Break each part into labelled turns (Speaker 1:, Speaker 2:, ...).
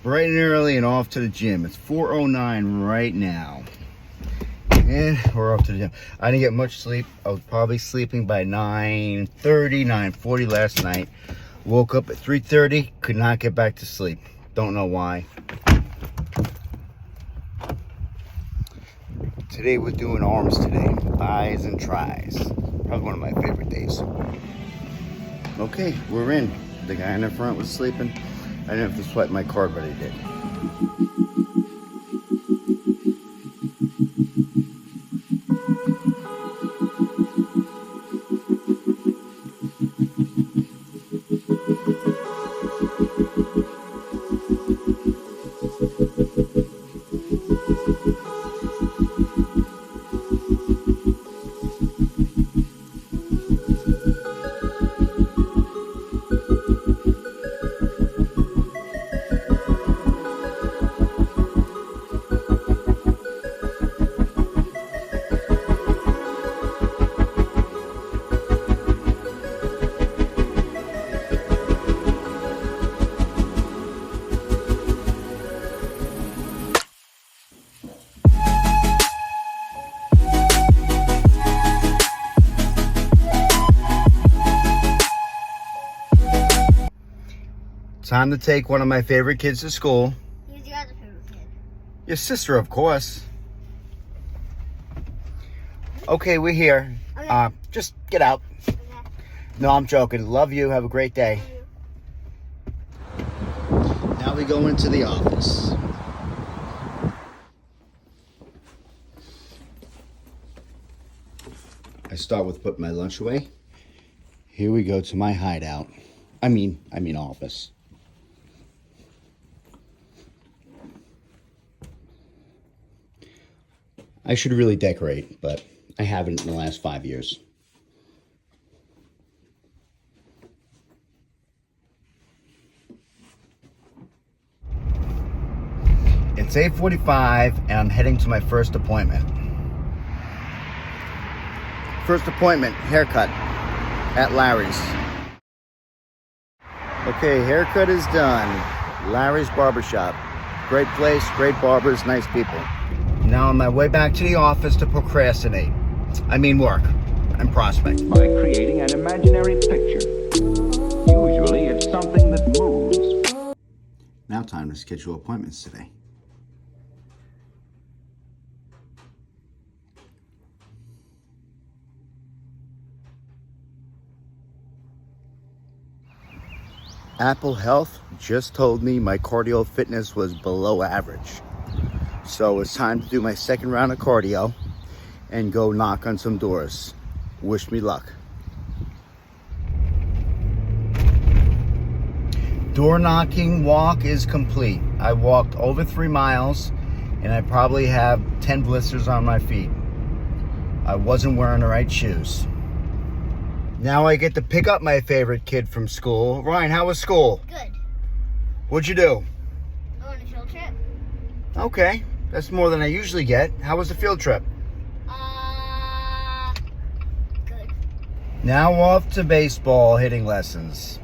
Speaker 1: Bright and early and off to the gym. It's 4:09 right now. And we're off to the gym. I didn't get much sleep. I was probably sleeping by 9:30, 9:40 last night. Woke up at 3:30, could not get back to sleep. Don't know why. Today we're doing arms today. Bis and tris. Probably one of my favorite days. Okay, we're in. The guy in the front was sleeping. I didn't have to swipe my card, but I did. Time to take one of my favorite kids to school.
Speaker 2: Who's your other favorite kid?
Speaker 1: Your sister, of course. Okay, we're here.
Speaker 2: Okay.
Speaker 1: Just get out.
Speaker 2: Okay.
Speaker 1: No, I'm joking. Love you. Have a great day. Now we go into the office. I start with putting my lunch away. Here we go to my hideout. I mean office. I should really decorate, but I haven't in the last 5 years. It's 8:45 and I'm heading to my first appointment. First appointment, haircut at Larry's. Okay, haircut is done. Larry's Barbershop. Great place, great barbers, nice people. Now on my way back to the office to procrastinate. I mean work and prospect.
Speaker 3: By creating an imaginary picture. Usually it's something that moves.
Speaker 1: Now time to schedule appointments today. Apple Health just told me my cardio fitness was below average. So it's time to do my second round of cardio and go knock on some doors. Wish me luck. Door knocking walk is complete. I walked over 3 miles and I probably have 10 blisters on my feet. I wasn't wearing the right shoes. Now I get to pick up my favorite kid from school. Ryan, how was school?
Speaker 2: Good.
Speaker 1: What'd you do?
Speaker 2: Go on a field trip.
Speaker 1: Okay, that's more than I usually get. How was the field trip?
Speaker 2: Good.
Speaker 1: Now off to baseball hitting lessons.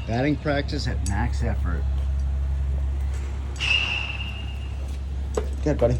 Speaker 1: Batting practice at max effort. Good, buddy.